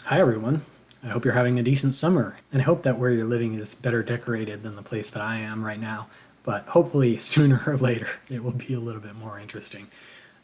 Hi, everyone. I hope you're having a decent summer, and I hope that where you're living is better decorated than the place that I am right now. But hopefully, sooner or later, it will be a little bit more interesting.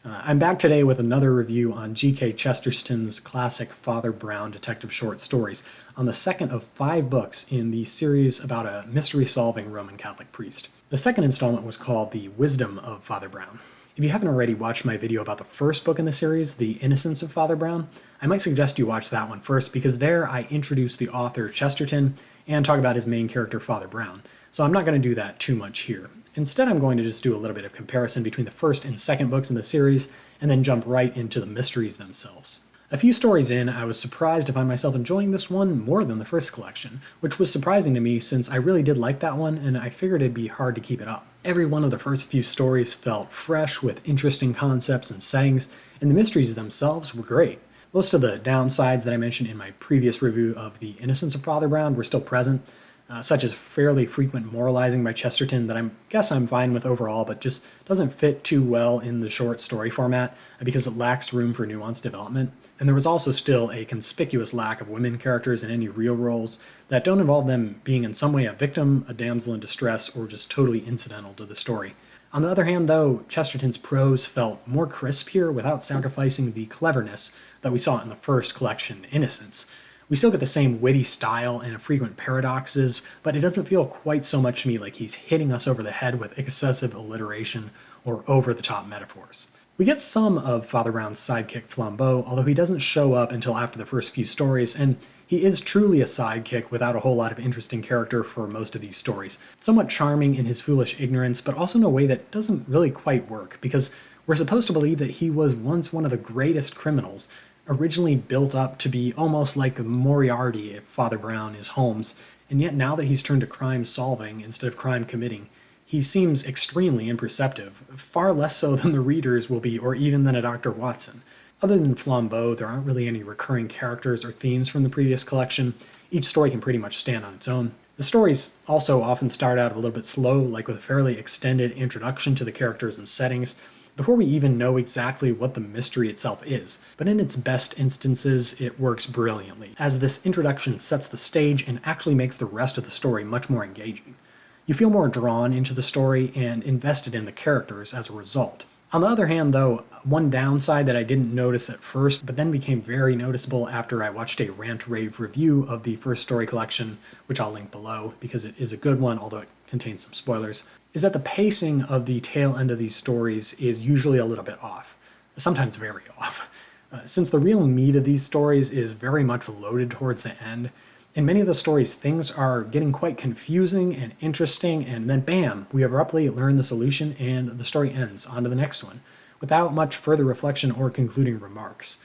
I'm back today with another review on G.K. Chesterton's classic Father Brown detective short stories, on the second of 5 books in the series about a mystery solving Roman Catholic priest. The second installment was called The Wisdom of Father Brown. If you haven't already watched my video about the first book in the series, The Innocence of Father Brown, I might suggest you watch that one first because there I introduce the author Chesterton and talk about his main character, Father Brown. So I'm not going to do that too much here. Instead, I'm going to just do a little bit of comparison between the first and second books in the series and then jump right into the mysteries themselves. A few stories in, I was surprised to find myself enjoying this one more than the first collection, which was surprising to me since I really did like that one and I figured it'd be hard to keep it up. Every one of the first few stories felt fresh with interesting concepts and settings, and the mysteries themselves were great. Most of the downsides that I mentioned in my previous review of The Innocence of Father Brown were still present, such as fairly frequent moralizing by Chesterton that I guess I'm fine with overall, but just doesn't fit too well in the short story format because it lacks room for nuanced development. And there was also still a conspicuous lack of women characters in any real roles that don't involve them being in some way a victim, a damsel in distress, or just totally incidental to the story. On the other hand, though, Chesterton's prose felt more crisp here without sacrificing the cleverness that we saw in the first collection, Innocence. We still get the same witty style and frequent paradoxes, but it doesn't feel quite so much to me like he's hitting us over the head with excessive alliteration or over-the-top metaphors. We get some of Father Brown's sidekick Flambeau, although he doesn't show up until after the first few stories, and he is truly a sidekick without a whole lot of interesting character for most of these stories. Somewhat charming in his foolish ignorance, but also in a way that doesn't really quite work, because we're supposed to believe that he was once one of the greatest criminals, originally built up to be almost like Moriarty if Father Brown is Holmes, and yet now that he's turned to crime solving instead of crime committing, he seems extremely imperceptive, far less so than the readers will be, or even than a Dr. Watson. Other than Flambeau, there aren't really any recurring characters or themes from the previous collection. Each story can pretty much stand on its own. The stories also often start out a little bit slow, like with a fairly extended introduction to the characters and settings, before we even know exactly what the mystery itself is. But in its best instances, it works brilliantly, as this introduction sets the stage and actually makes the rest of the story much more engaging. You feel more drawn into the story and invested in the characters as a result. On the other hand, though, one downside that I didn't notice at first, but then became very noticeable after I watched a rant-rave review of the first story collection, which I'll link below because it is a good one, although it contains some spoilers, is that the pacing of the tail end of these stories is usually a little bit off, sometimes very off. Since the real meat of these stories is very much loaded towards the end, in many of the stories, things are getting quite confusing and interesting, and then bam, we abruptly learn the solution and the story ends. On to the next one, without much further reflection or concluding remarks.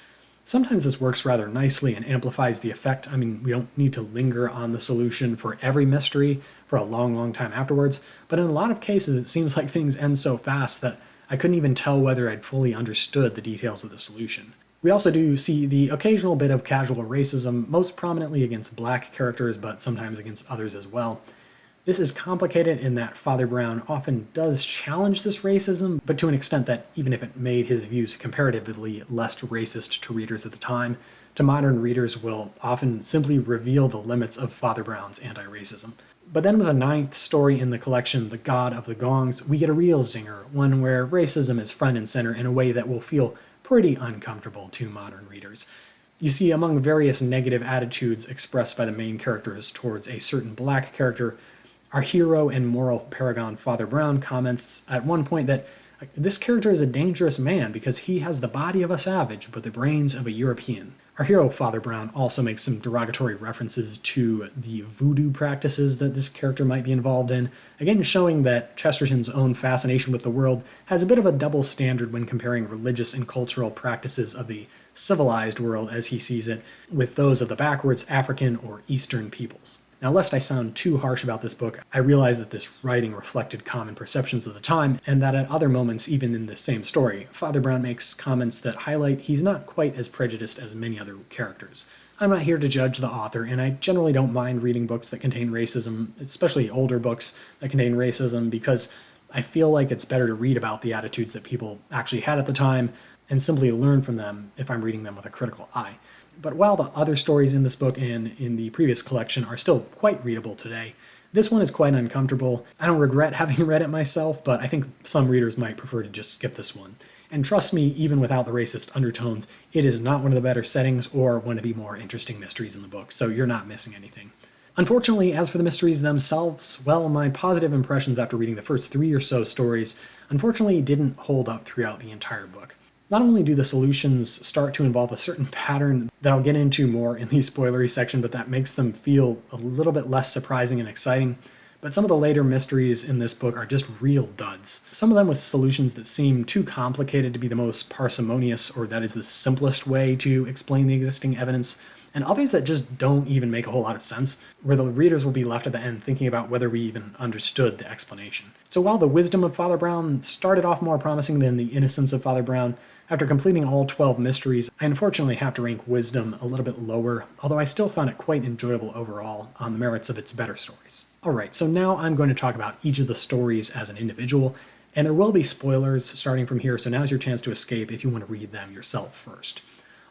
Sometimes this works rather nicely and amplifies the effect. I mean, we don't need to linger on the solution for every mystery for a long, long time afterwards, but in a lot of cases, it seems like things end so fast that I couldn't even tell whether I'd fully understood the details of the solution. We also do see the occasional bit of casual racism, most prominently against black characters, but sometimes against others as well. This is complicated in that Father Brown often does challenge this racism, but to an extent that even if it made his views comparatively less racist to readers at the time, to modern readers will often simply reveal the limits of Father Brown's anti-racism. But then with the 9th story in the collection, The God of the Gongs, we get a real zinger, one where racism is front and center in a way that will feel pretty uncomfortable to modern readers. You see, among various negative attitudes expressed by the main characters towards a certain black character, our hero and moral paragon Father Brown comments at one point that this character is a dangerous man because he has the body of a savage but the brains of a European. Our hero, Father Brown, also makes some derogatory references to the voodoo practices that this character might be involved in, again showing that Chesterton's own fascination with the world has a bit of a double standard when comparing religious and cultural practices of the civilized world, as he sees it, with those of the backwards African or Eastern peoples. Now, lest I sound too harsh about this book, I realize that this writing reflected common perceptions of the time, and that at other moments, even in this same story, Father Brown makes comments that highlight he's not quite as prejudiced as many other characters. I'm not here to judge the author, and I generally don't mind reading books that contain racism, especially older books that contain racism, because I feel like it's better to read about the attitudes that people actually had at the time and simply learn from them if I'm reading them with a critical eye. But while the other stories in this book and in the previous collection are still quite readable today, this one is quite uncomfortable. I don't regret having read it myself, but I think some readers might prefer to just skip this one. And trust me, even without the racist undertones, it is not one of the better settings or one of the more interesting mysteries in the book, so you're not missing anything. Unfortunately, as for the mysteries themselves, well, my positive impressions after reading the first 3 or so stories unfortunately didn't hold up throughout the entire book. Not only do the solutions start to involve a certain pattern that I'll get into more in the spoilery section, but that makes them feel a little bit less surprising and exciting, but some of the later mysteries in this book are just real duds. Some of them with solutions that seem too complicated to be the most parsimonious, or that is the simplest way to explain the existing evidence, and others that just don't even make a whole lot of sense, where the readers will be left at the end thinking about whether we even understood the explanation. So while the wisdom of Father Brown started off more promising than the innocence of Father Brown, after completing all 12 mysteries, I unfortunately have to rank Wisdom a little bit lower, although I still found it quite enjoyable overall on the merits of its better stories. Alright, so now I'm going to talk about each of the stories as an individual, and there will be spoilers starting from here, so now's your chance to escape if you want to read them yourself first.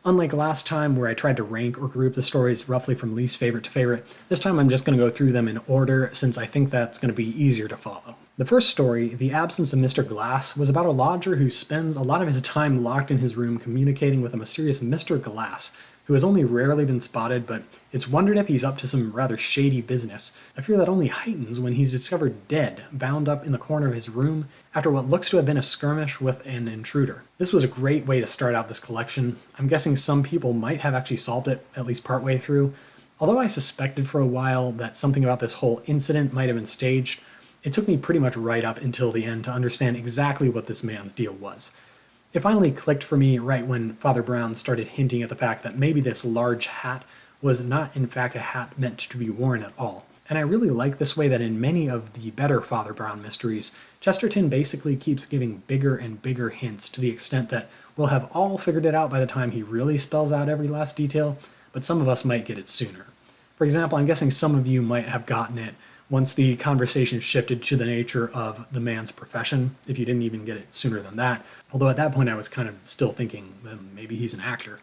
Unlike last time where I tried to rank or group the stories roughly from least favorite to favorite, this time I'm just going to go through them in order since I think that's going to be easier to follow. The first story, The Absence of Mr. Glass, was about a lodger who spends a lot of his time locked in his room communicating with a mysterious Mr. Glass, who has only rarely been spotted, but it's wondered if he's up to some rather shady business, a fear that only heightens when he's discovered dead, bound up in the corner of his room, after what looks to have been a skirmish with an intruder. This was a great way to start out this collection. I'm guessing some people might have actually solved it, at least partway through. Although I suspected for a while that something about this whole incident might have been staged, it took me pretty much right up until the end to understand exactly what this man's deal was. It finally clicked for me right when Father Brown started hinting at the fact that maybe this large hat was not in fact a hat meant to be worn at all. And I really like this way that in many of the better Father Brown mysteries, Chesterton basically keeps giving bigger and bigger hints to the extent that we'll have all figured it out by the time he really spells out every last detail, but some of us might get it sooner. For example, I'm guessing some of you might have gotten it once the conversation shifted to the nature of the man's profession, if you didn't even get it sooner than that. Although at that point I was kind of still thinking, maybe he's an actor.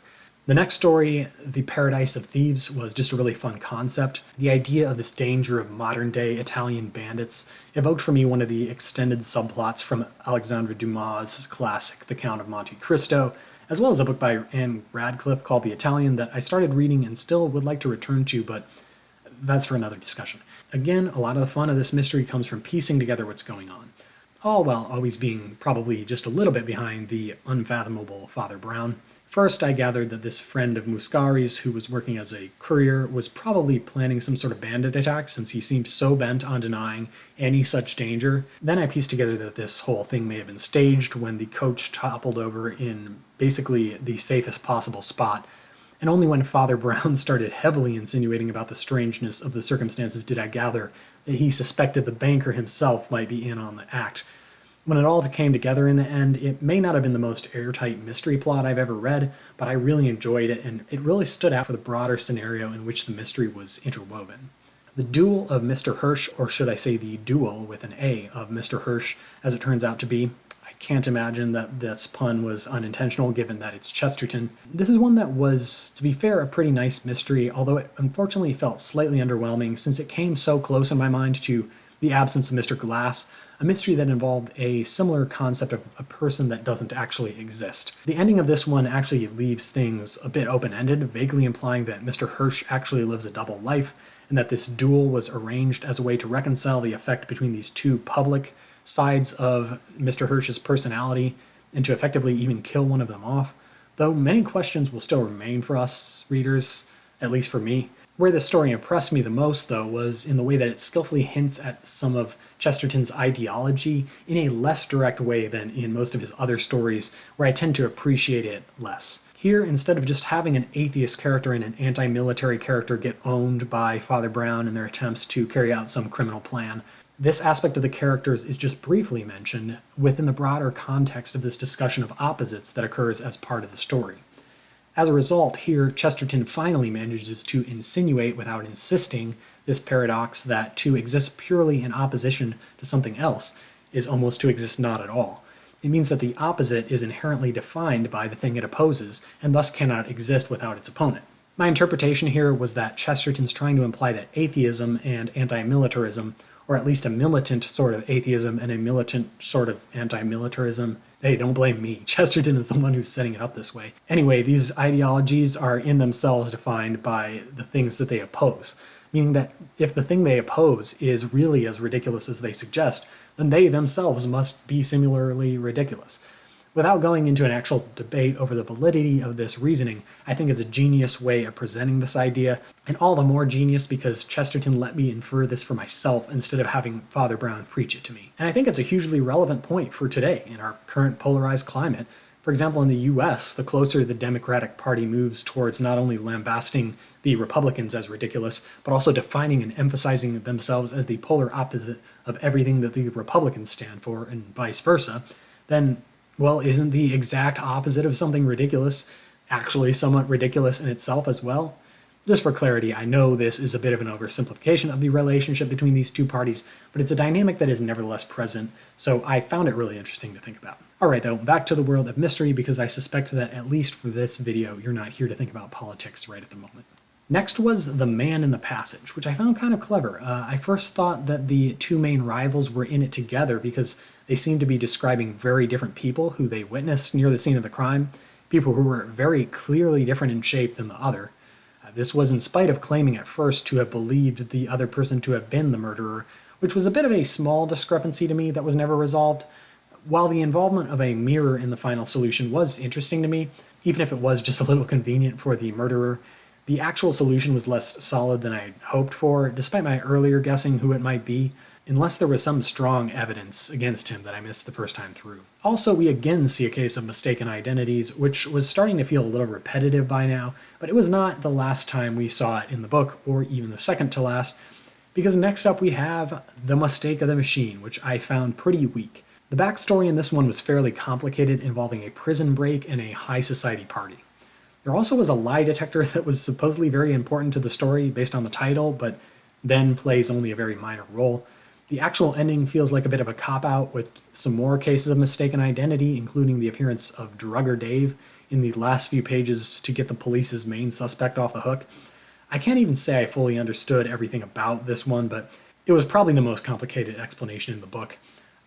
The next story, The Paradise of Thieves, was just a really fun concept. The idea of this danger of modern-day Italian bandits evoked for me one of the extended subplots from Alexandre Dumas' classic, The Count of Monte Cristo, as well as a book by Anne Radcliffe called The Italian that I started reading and still would like to return to, but that's for another discussion. Again, a lot of the fun of this mystery comes from piecing together what's going on, all while always being probably just a little bit behind the unfathomable Father Brown. First, I gathered that this friend of Muscari's, who was working as a courier, was probably planning some sort of bandit attack since he seemed so bent on denying any such danger. Then I pieced together that this whole thing may have been staged when the coach toppled over in basically the safest possible spot, and only when Father Brown started heavily insinuating about the strangeness of the circumstances did I gather that he suspected the banker himself might be in on the act. When it all came together in the end, it may not have been the most airtight mystery plot I've ever read, but I really enjoyed it, and it really stood out for the broader scenario in which the mystery was interwoven. The duel of Mr. Hirsch, or should I say the duel with an A of Mr. Hirsch, as it turns out to be, can't imagine that this pun was unintentional given that it's Chesterton. This is one that was, to be fair, a pretty nice mystery, although it unfortunately felt slightly underwhelming since it came so close in my mind to The Absence of Mr. Glass, a mystery that involved a similar concept of a person that doesn't actually exist. The ending of this one actually leaves things a bit open-ended, vaguely implying that Mr. Hirsch actually lives a double life, and that this duel was arranged as a way to reconcile the effect between these two public sides of Mr. Hirsch's personality and to effectively even kill one of them off, though many questions will still remain for us readers, at least for me. Where this story impressed me the most, though, was in the way that it skillfully hints at some of Chesterton's ideology in a less direct way than in most of his other stories, where I tend to appreciate it less. Here, instead of just having an atheist character and an anti-military character get owned by Father Brown in their attempts to carry out some criminal plan, this aspect of the characters is just briefly mentioned within the broader context of this discussion of opposites that occurs as part of the story. As a result, here Chesterton finally manages to insinuate without insisting this paradox that to exist purely in opposition to something else is almost to exist not at all. It means that the opposite is inherently defined by the thing it opposes, and thus cannot exist without its opponent. My interpretation here was that Chesterton's trying to imply that atheism and anti-militarism, or at least a militant sort of atheism and a militant sort of anti-militarism. Hey, don't blame me. Chesterton is the one who's setting it up this way. Anyway, these ideologies are in themselves defined by the things that they oppose, meaning that if the thing they oppose is really as ridiculous as they suggest, then they themselves must be similarly ridiculous. Without going into an actual debate over the validity of this reasoning, I think it's a genius way of presenting this idea, and all the more genius because Chesterton let me infer this for myself instead of having Father Brown preach it to me. And I think it's a hugely relevant point for today in our current polarized climate. For example, in the US, the closer the Democratic Party moves towards not only lambasting the Republicans as ridiculous, but also defining and emphasizing themselves as the polar opposite of everything that the Republicans stand for, and vice versa, then well, isn't the exact opposite of something ridiculous actually somewhat ridiculous in itself as well? Just for clarity, I know this is a bit of an oversimplification of the relationship between these two parties, but it's a dynamic that is nevertheless present, so I found it really interesting to think about. Alright though, back to the world of mystery, because I suspect that at least for this video, you're not here to think about politics right at the moment. Next was The Man in the Passage, which I found kind of clever. I first thought that the two main rivals were in it together because they seemed to be describing very different people who they witnessed near the scene of the crime, people who were very clearly different in shape than the other. This was in spite of claiming at first to have believed the other person to have been the murderer, which was a bit of a small discrepancy to me that was never resolved. While the involvement of a mirror in the final solution was interesting to me, even if it was just a little convenient for the murderer, the actual solution was less solid than I had hoped for, despite my earlier guessing who it might be, unless there was some strong evidence against him that I missed the first time through. Also, we again see a case of mistaken identities, which was starting to feel a little repetitive by now, but it was not the last time we saw it in the book, or even the second to last, because next up we have The Mistake of the Machine, which I found pretty weak. The backstory in this one was fairly complicated, involving a prison break and a high society party. There also was a lie detector that was supposedly very important to the story based on the title, but then plays only a very minor role. The actual ending feels like a bit of a cop-out, with some more cases of mistaken identity, including the appearance of Drugger Dave in the last few pages to get the police's main suspect off the hook. I can't even say I fully understood everything about this one, but it was probably the most complicated explanation in the book.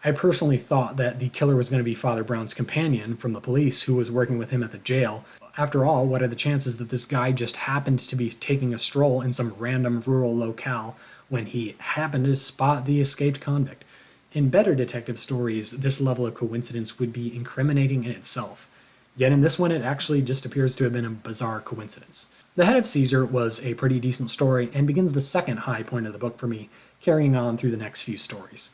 I personally thought that the killer was going to be Father Brown's companion from the police who was working with him at the jail. After all, what are the chances that this guy just happened to be taking a stroll in some random rural locale when he happened to spot the escaped convict? In better detective stories, this level of coincidence would be incriminating in itself. Yet in this one, it actually just appears to have been a bizarre coincidence. The Head of Caesar was a pretty decent story and begins the second high point of the book for me, carrying on through the next few stories.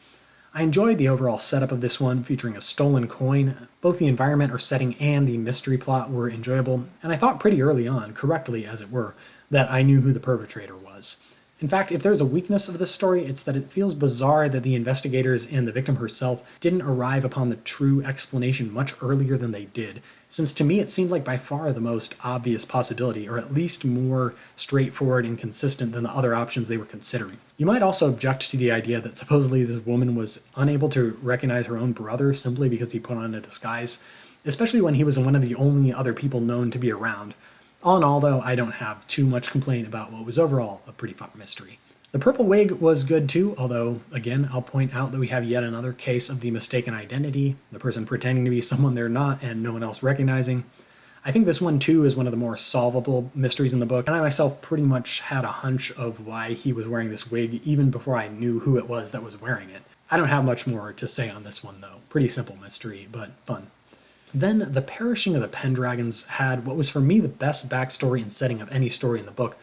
I enjoyed the overall setup of this one, featuring a stolen coin. Both the environment or setting and the mystery plot were enjoyable, and I thought pretty early on, correctly as it were, that I knew who the perpetrator was. In fact, if there's a weakness of this story, it's that it feels bizarre that the investigators and the victim herself didn't arrive upon the true explanation much earlier than they did, since to me it seemed like by far the most obvious possibility, or at least more straightforward and consistent than the other options they were considering. You might also object to the idea that supposedly this woman was unable to recognize her own brother simply because he put on a disguise, especially when he was one of the only other people known to be around. All in all, though, I don't have too much complaint about what was overall a pretty fun mystery. The purple wig was good too, although, again, I'll point out that we have yet another case of the mistaken identity, the person pretending to be someone they're not and no one else recognizing. I think this one too is one of the more solvable mysteries in the book, and I myself pretty much had a hunch of why he was wearing this wig even before I knew who it was that was wearing it. I don't have much more to say on this one though. Pretty simple mystery, but fun. Then The Perishing of the Pendragons had what was for me the best backstory and setting of any story in the book,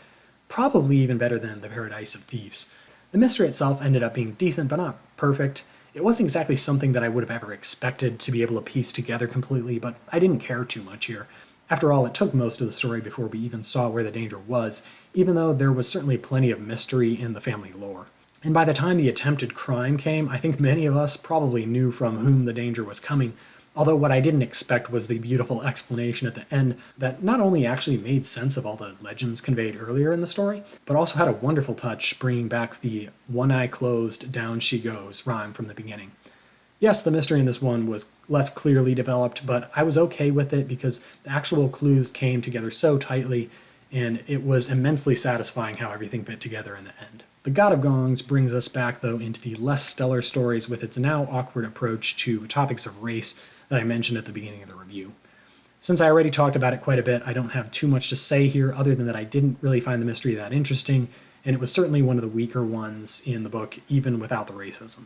probably even better than The Paradise of Thieves. The mystery itself ended up being decent, but not perfect. It wasn't exactly something that I would have ever expected to be able to piece together completely, but I didn't care too much here. After all, it took most of the story before we even saw where the danger was, even though there was certainly plenty of mystery in the family lore. And by the time the attempted crime came, I think many of us probably knew from whom the danger was coming, although what I didn't expect was the beautiful explanation at the end that not only actually made sense of all the legends conveyed earlier in the story, but also had a wonderful touch bringing back the "one eye closed, down she goes" rhyme from the beginning. Yes, the mystery in this one was less clearly developed, but I was okay with it because the actual clues came together so tightly, and it was immensely satisfying how everything fit together in the end. The God of Gongs brings us back, though, into the less stellar stories with its now awkward approach to topics of race that I mentioned at the beginning of the review. Since I already talked about it quite a bit, I don't have too much to say here other than that I didn't really find the mystery that interesting, and it was certainly one of the weaker ones in the book, even without the racism.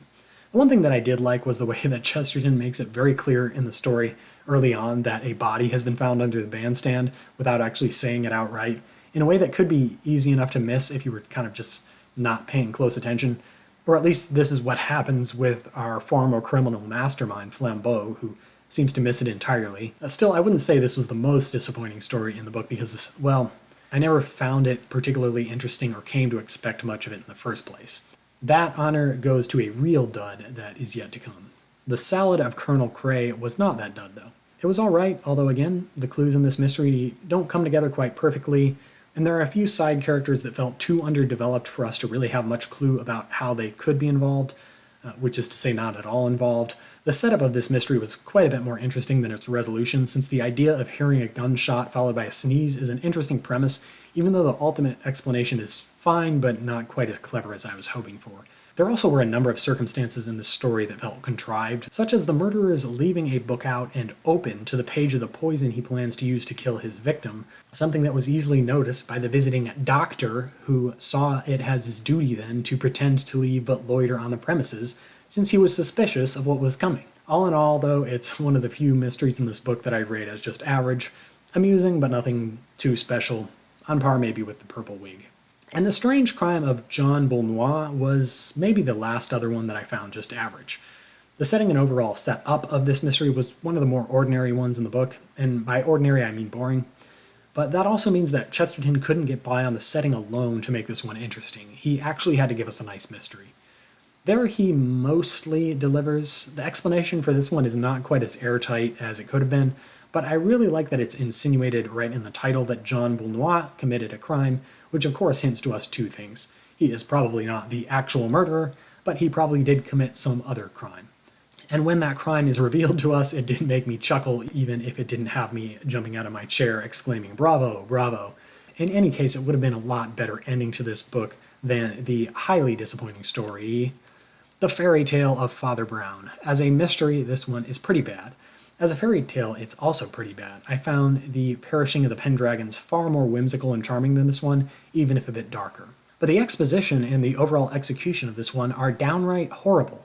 The one thing that I did like was the way that Chesterton makes it very clear in the story early on that a body has been found under the bandstand without actually saying it outright, in a way that could be easy enough to miss if you were kind of just not paying close attention. Or at least this is what happens with our former criminal mastermind, Flambeau, who seems to miss it entirely. Still, I wouldn't say this was the most disappointing story in the book because, well, I never found it particularly interesting or came to expect much of it in the first place. That honor goes to a real dud that is yet to come. The Salad of Colonel Cray was not that dud, though. It was alright, although again, the clues in this mystery don't come together quite perfectly, and there are a few side characters that felt too underdeveloped for us to really have much clue about how they could be involved, which is to say not at all involved. The setup of this mystery was quite a bit more interesting than its resolution, since the idea of hearing a gunshot followed by a sneeze is an interesting premise, even though the ultimate explanation is fine but not quite as clever as I was hoping for. There also were a number of circumstances in this story that felt contrived, such as the murderer's leaving a book out and open to the page of the poison he plans to use to kill his victim, something that was easily noticed by the visiting doctor, who saw it as his duty then to pretend to leave but loiter on the premises, since he was suspicious of what was coming. All in all, though, it's one of the few mysteries in this book that I rate as just average, amusing but nothing too special, on par maybe with The Purple Wig. And The Strange Crime of John Boulnois was maybe the last other one that I found just average. The setting and overall setup of this mystery was one of the more ordinary ones in the book, and by ordinary I mean boring. But that also means that Chesterton couldn't get by on the setting alone to make this one interesting. He actually had to give us a nice mystery. There he mostly delivers. The explanation for this one is not quite as airtight as it could have been, but I really like that it's insinuated right in the title that John Boulnois committed a crime, which of course hints to us two things. He is probably not the actual murderer, but he probably did commit some other crime. And when that crime is revealed to us, it did make me chuckle, even if it didn't have me jumping out of my chair exclaiming, "Bravo, bravo." In any case, it would have been a lot better ending to this book than the highly disappointing story, The Fairy Tale of Father Brown. As a mystery, this one is pretty bad. As a fairy tale, it's also pretty bad. I found The Perishing of the Pendragons far more whimsical and charming than this one, even if a bit darker. But the exposition and the overall execution of this one are downright horrible.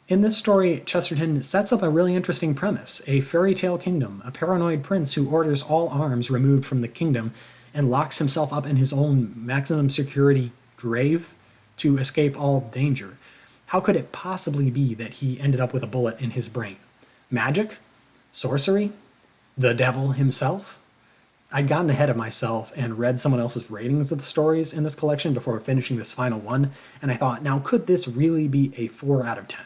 In this story, Chesterton sets up a really interesting premise: a fairy tale kingdom, a paranoid prince who orders all arms removed from the kingdom and locks himself up in his own maximum security grave to escape all danger. How could it possibly be that he ended up with a bullet in his brain? Magic? Sorcery? The devil himself? I'd gotten ahead of myself and read someone else's ratings of the stories in this collection before finishing this final one, and I thought, now could this really be a 4 out of 10?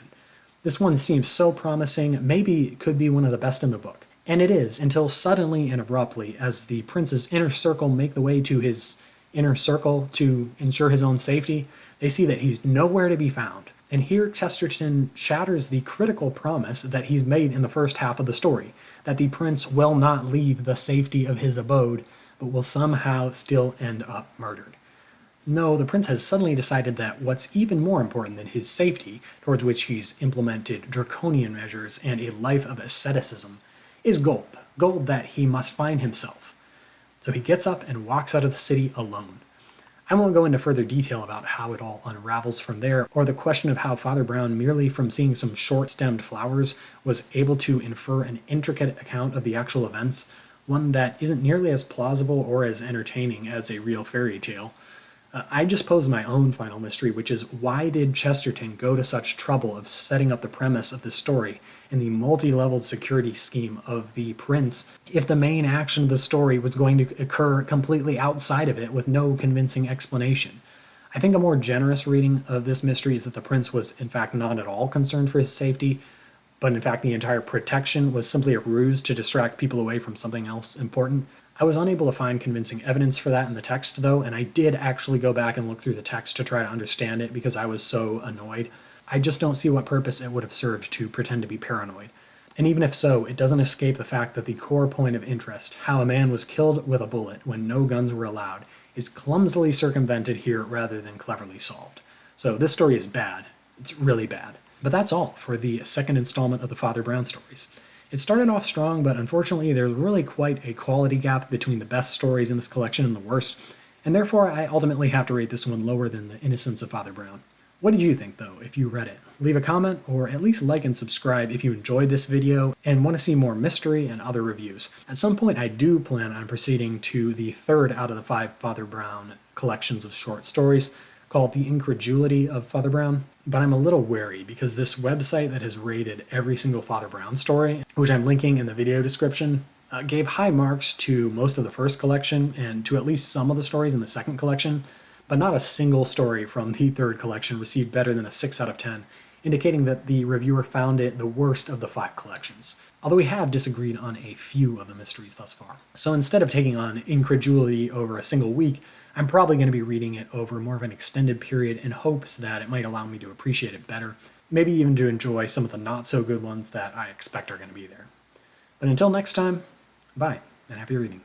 This one seems so promising, maybe it could be one of the best in the book. And it is, until suddenly and abruptly, as the prince's inner circle make the way to his inner circle to ensure his own safety, they see that he's nowhere to be found. And here Chesterton shatters the critical promise that he's made in the first half of the story, that the prince will not leave the safety of his abode, but will somehow still end up murdered. No, the prince has suddenly decided that what's even more important than his safety, towards which he's implemented draconian measures and a life of asceticism, is gold. Gold that he must find himself. So he gets up and walks out of the city alone. I won't go into further detail about how it all unravels from there, or the question of how Father Brown, merely from seeing some short-stemmed flowers, was able to infer an intricate account of the actual events, one that isn't nearly as plausible or as entertaining as a real fairy tale. I just pose my own final mystery, which is, why did Chesterton go to such trouble of setting up the premise of this story and the multi-leveled security scheme of the prince if the main action of the story was going to occur completely outside of it with no convincing explanation? I think a more generous reading of this mystery is that the prince was in fact not at all concerned for his safety, but in fact the entire protection was simply a ruse to distract people away from something else important. I was unable to find convincing evidence for that in the text, though, and I did actually go back and look through the text to try to understand it because I was so annoyed. I just don't see what purpose it would have served to pretend to be paranoid. And even if so, it doesn't escape the fact that the core point of interest, how a man was killed with a bullet when no guns were allowed, is clumsily circumvented here rather than cleverly solved. So this story is bad. It's really bad. But that's all for the second installment of the Father Brown stories. It started off strong, but unfortunately there's really quite a quality gap between the best stories in this collection and the worst, and therefore I ultimately have to rate this one lower than The Innocence of Father Brown. What did you think, though, if you read it? Leave a comment, or at least like and subscribe if you enjoyed this video and want to see more mystery and other reviews. At some point, I do plan on proceeding to the third out of the 5 Father Brown collections of short stories, called The Incredulity of Father Brown, but I'm a little wary because this website that has rated every single Father Brown story, which I'm linking in the video description, gave high marks to most of the first collection and to at least some of the stories in the second collection, but not a single story from the third collection received better than a 6 out of 10, indicating that the reviewer found it the worst of the 5 collections, although we have disagreed on a few of the mysteries thus far. So instead of taking on Incredulity over a single week, I'm probably going to be reading it over more of an extended period in hopes that it might allow me to appreciate it better, maybe even to enjoy some of the not-so-good ones that I expect are going to be there. But until next time, bye, and happy reading.